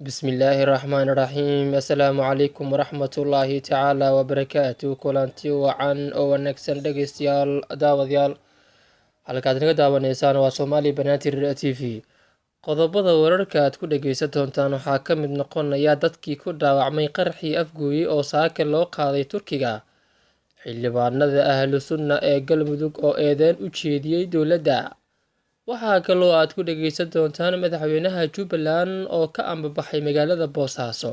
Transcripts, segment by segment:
Bismillaahi Raxmaani Raxiim. Assalaamu calaykum waraxmatullaahi tacaala wabarakaatu. Kulanti wacan oo wanaagsan dhegeystayaal daawadayaal halkaad naga daawanaysaan waa Soomaali Banaadir TV. Qodobada wararka aad ku dhegeysan doontaan waxaa ka mid noqonaya dadkii ku dhaawacmay qaraxii Afgooye oo saaka loo qaaday Turkiga, xildhibaanada ahlu sunna ee Galmudug oo eedeyn u jeediyey dowladda. Waxaa kaloo aad ku dhegeysan doontaan madaxweynaha Jubbaland oo ka ambabaxay magaalada Boosaaso,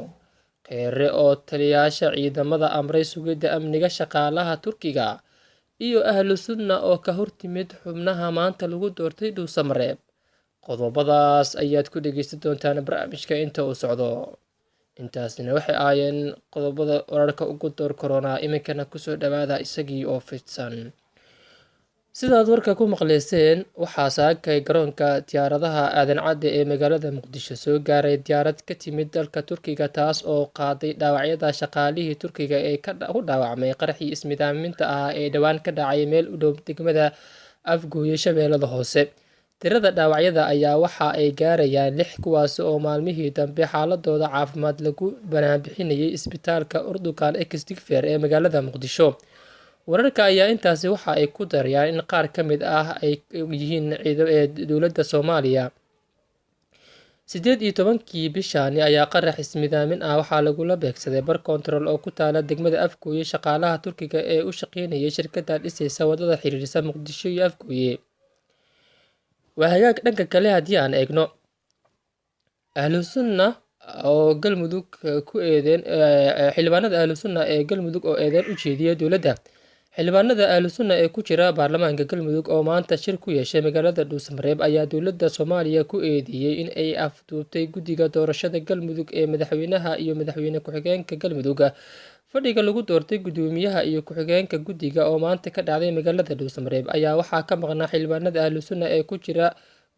Kheyre oo taliyayaasha ciidamada amray sugidda amniga shaqaalaha Turkiga, iyo ahlu sunna oo ka hortimid xubnaha maanta lagu doortay Dhuusamareeb. Qodobadaas ayaad ku dhegeysan doontaan barnaamijka inta uu socdo. Intaasina waxay ahaayeen qodobada wararka ugu door korona, iminkana kusoo dhawaada isagii oo fidsan. Sidaad warka ku maqleyseen, waxaa saakay garoonka diyaaradaha aadan cadde ee magaalada Muqdisho soo gaaray diyaarad ka timid dalka Turkiga taas oo qaaday dhaawacyada shaqaalihii Turkiga ee ku dhaawacmay qaraxii ismidaaminta ah ee dhowaan ka dhacay meel u dhow degmada Afgooye, Shabeellada Hoose. Tirada dhaawacyada ayaa waxa ay gaarayaan 6, kuwaas oo maalmihii dambe xaaladooda caafimaad lagu banaanbixinayay isbitaalka Erdogan Ex-Digfaar ee magaalada Muqdisho. Wararka ayaa intaasi waxa ay ku darayaan in qaar ka mid ah ay yihiin ciidamada dowladda Soomaaliya. 18-kii bishaan ayaa qarax ismidaamin ah waxaa lagula beegsaday bar kontarool oo ku taala degmada Afgooye shaqaalaha Turkiga ee u shaqeynayay shirkadda dhisaysa wadada xiriirisa Muqdisho iyo Afgooye. Hagaag dhanka kale haddii aan eegno, ahlu sunna oo Galmudug ku eedeyn xildhibaanada ahlu sunna ee Galmudug oo eedeyn u jeediyay dowladda. Xildhibaanada ahlu sunna ee ku jira baarlamaanka Galmudug oo maanta shir ku yeeshay magaalada Dhuusamareeb ayaa dowladda Soomaaliya ku eedeeyay in ay afduubtay guddiga doorashada Galmudug ee madaxweynaha iyo madaxweyne ku-xigeenka Galmudug. Fadhiga lagu doortay guddoomiyaha iyo ku-xigeenka guddiga oo maanta ka dhacday magaalada Dhuusamareeb ayaa waxaa ka maqnaa xildhibaanada ahlu sunna ee ku jira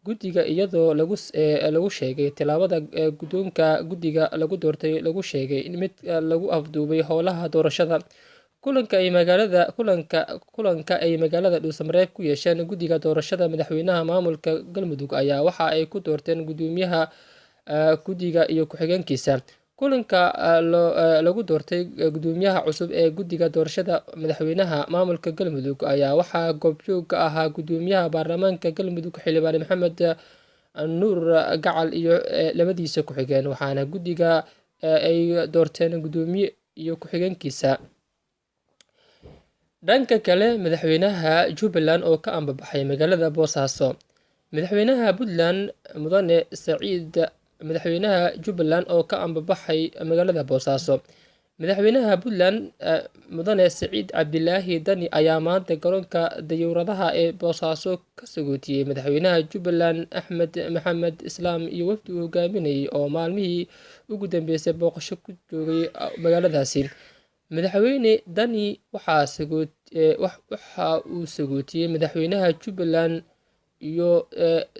guddiga, iyadoo lagu sheegay tallaabada guddoonka guddiga lagu doortay lagu sheegay in mid lagu afduubay howlaha doorashada. Kulanka ay magaalada Dhuusamareeb ku yeesheen guddiga doorashada madaxweynaha maamulka Galmudug ayaa waxa ay ku doorteen guddoomiyaha guddiga iyo ku-xigeenkiisa. Kulanka lagu doortay guddoomiyaha cusub ee guddiga doorashada madaxweynaha maamulka Galmudug ayaa waxaa goobjoog ka ahaa guddoomiyaha baarlamaanka Galmudug xildhibaan Maxamed Nuur Gacal iyo labadiisa ku-xigeen, waxaana guddiga ay doorteen guddoomiye iyo ku-xigeenkiisa. Dhanka kale, madaxweynaha Jubbaland oo ka ambabaxay magaalada Boosaaso. Madaxweynaha Puntland Mudane Siciid Cabdilaahi Dani ayaa maanta garoonka dayuuradaha ee Boosaaso ka sagootiyay madaxweynaha Jubbaland Axmed Maxamed Islaam iyo wafdi uu hogaaminayay oo maalmihii ugu dambeysay booqasho ku joogay magaaladaasi. Madaxweyne Dani waxa uu sagootiyay madaxweynaha Jubbaland iyo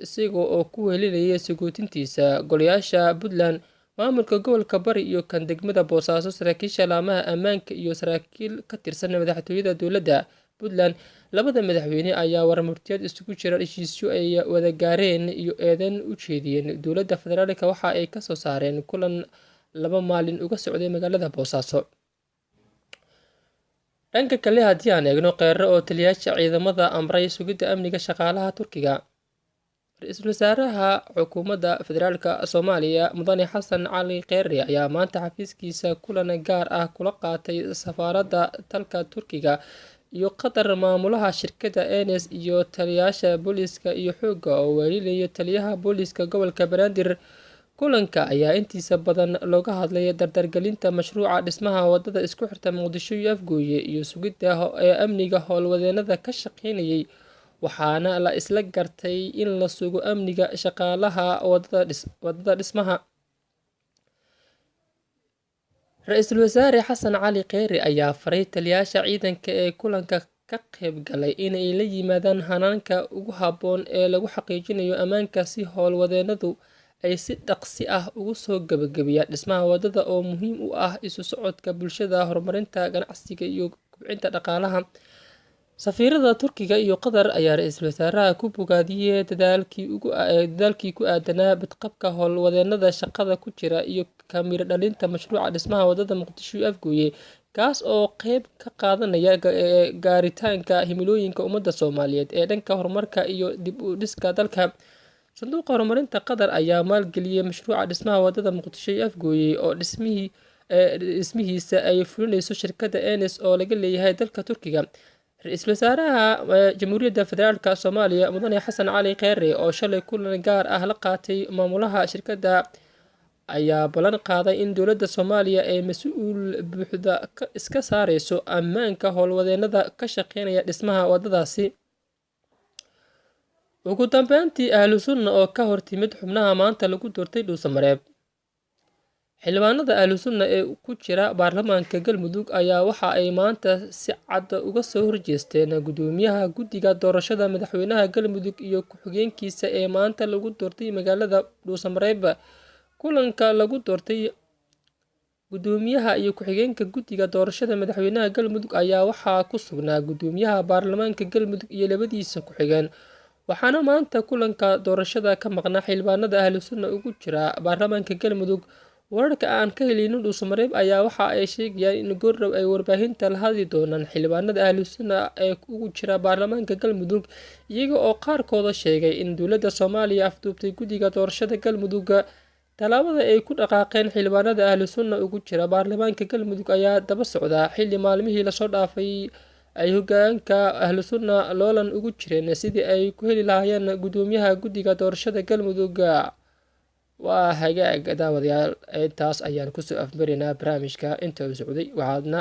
isaga oo ku welinayay sagootintiisa golayaasha Puntland, maamulka gobolka Bari iyo kan degmada Boosaaso, saraakiisha laamaha ammaanka iyo saraakiil ka tirsan madaxtooyada dowladda Puntland. Labada madaxweyne ayaa warmurtiyeed isugu jira heshiisyo ay wada gaareen iyo eedeyn u jeediyeen dowladda federaalka waxa ay ka soo saareen kulan 2 maalin uga socday magaalada Boosaaso. Dhanka kale haddii aan eegno, Kheyre oo taliyayaasha ciidamada amray sugidda amniga shaqaalaha Turkiga. Ra-iisul wasaaraha xukuumadda federaalka Soomaaliya Mudane Xasan Cali Kheyre ayaa maanta xafiiskiisa kulan gaar ah kula qaatay safaaradda dalka Turkiga iyo Qatar, maamulaha shirkadda NS iyo taliyayaasha booliiska iyo xoogga oo welinaya taliyaha booliiska gobolka Banaadir. Kulanka ayaa intiisa badan looga hadlay dardargelinta mashruuca dhismaha wadada isku xirta Muqdisho iyo Afgooye iyo sugidda amniga howlwadeennada ka shaqeynayay, waxaana la isla gartay in la sugo amniga shaqaalaha wadada dhismaha. Ra-iisul wasaare Xasan Cali Kheyre ayaa faray taliyayaasha ciidanka ee kulanka ka qayb galay in ay la yimaadaan hanaanka ugu habboon ee lagu xaqiijinayo ammaanka si howlwadeennadu ay si dhaqsi ah ugu soo gabagabeeyaan dhismaha wadada oo muhiim u ah isu socodka bulshada, horumarinta ganacsiga iyo kobcinta dhaqaalaha. safiirada Turkiga iyo Qatar ayaa ra'iisul wasaaraha ku bogaadiyay dadaalkii ku aadanaa badqabka howlwadeennada shaqada ku jira iyo ka miro dhalinta mashruuca dhismaha wadada Muqdisho Afgooye, kaas oo qayb ka qaadanaya gaaritaanka himilooyinka ummadda Soomaaliyeed ee dhanka horumarka iyo dib u dhiska dalka. Sanduuqa Horumarinta Qatar ayaa maalgeliyay mashruuca dhismaha wadada Muqdisho Afgooye oo dhismihiisa ay fulinayso shirkadda ENS oo laga leeyahay dalka Turkiga. Ra'iisul Wasaaraha Jamhuuriyadda Federaalka Soomaaliya Mudane Xasan Cali Kheyre oo shalay kulan gaar ah la qaatay maamulaha shirkadda ayaa ballan qaaday in dowladda Soomaaliya ay mas'uul buuxda iska saareyso ammaanka howlwadeennada ka shaqeynaya dhismaha wadadaasi. Ugu dambeyntii, Ahlu Sunna oo ka hortimid xubnaha maanta lagu doortay Dhuusamareeb. Xildhibaanada Ahlu Sunna ee ku jira baarlamaanka Galmudug ayaa waxa ay maanta si cad uga soo horjeesteen gudoomiyaha guddiga doorashada madaxweynaha Galmudug iyo ku-xigeenkiisa ee maanta lagu doortay magaalada Dhuusamareeb. Kulanka lagu doortay gudoomiyaha iyo ku-xigeenka guddiga doorashada madaxweynaha Galmudug ayaa waxaa ku sugnaa gudoomiyaha baarlamaanka Galmudug iyo labadiisa ku-xigeen, waxaana maanta kulanka doorashada ka maqnaa xildhibaanada Ahlu Sunna ugu jira baarlamaanka Galmudug. Wararka aan ka helin Dhuusamareeb ayaa waxa ay sheegayaan in goordhow ay warbaahinta la hadli doonaan xildhibaanada Ahlu Sunna ee ugu jira baarlamaanka Galmudug, iyaga oo qaarkood sheegay in dowladda Soomaaliya afduubtay guddiga doorashada Galmudug. Tallaabada ay ku dhaqaaqeen xildhibaanada Ahlu Sunna ugu jira baarlamaanka Galmudug ayaa daba socda xilli maalmihii lasoo dhaafay ay hoggaanka Ahlu Sunna loolan ugu jireen sidii ay ku heli lahaayeen gudoomiyaha guddiga doorashada Galmudug. Waa hagaag daawadayaal, intaas ayaan kusoo afmarinaa barnaamijka inta uu socday. Waxaadna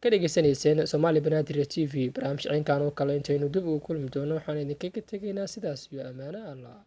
ka dhageysanayseen Somali Banaadir TV. barnaamij ciinkan oo kale intaynu dib ugu kulmi doono waxaan idinkaga tegaynaa sidaas iyo ammaano Allah.